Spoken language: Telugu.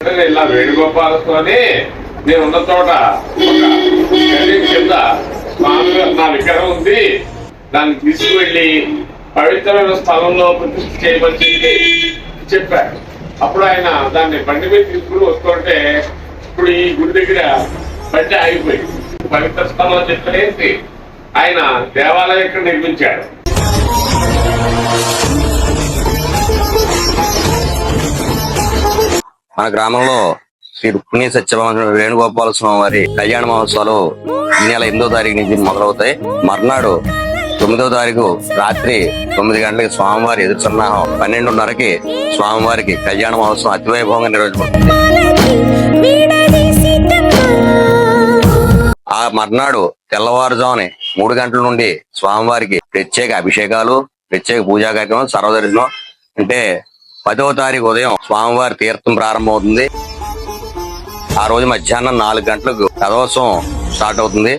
ఇలా వేణుగోపాల స్వామి నేను ఉన్న చోట ఒక గది కింద స్వామి నా విగ్రహం ఉంది, దాన్ని తీసుకువెళ్ళి పవిత్రమైన స్థలంలో ప్రతిష్ఠ చేయమని చెప్పారు. అప్పుడు ఆయన దాన్ని బండి మీద తీసుకుని వస్తుంటే ఇప్పుడు ఈ గుడి దగ్గర బండి ఆగిపోయింది. పవిత్ర స్థలం చెప్పేసి ఆయన దేవాలయం ఇక్కడ నిర్మించాడు. మన గ్రామంలో శ్రీ రుక్మిణి సత్యభామ వేణుగోపాల స్వామి వారి కళ్యాణ మహోత్సవాలు ఈ నెల 8వ తారీఖు నుంచి మొదలవుతాయి. మర్నాడు 9వ తారీఖు రాత్రి 9 గంటలకి స్వామివారి ఎదురు సన్నాహం, 12:30కి స్వామివారికి కళ్యాణ మహోత్సవం అతివైభవంగా నిర్వహించబడుతుంది. ఆ మర్నాడు తెల్లవారుజామున 3 గంటల నుండి స్వామివారికి ప్రత్యేక అభిషేకాలు, ప్రత్యేక పూజా కార్యక్రమం, సర్వదర్శనం. అంటే 10వ తారీఖు ఉదయం స్వామివారి తీర్థం ప్రారంభమవుతుంది. ఆ రోజు మధ్యాహ్నం 4 గంటలకు రథోత్సవం స్టార్ట్ అవుతుంది.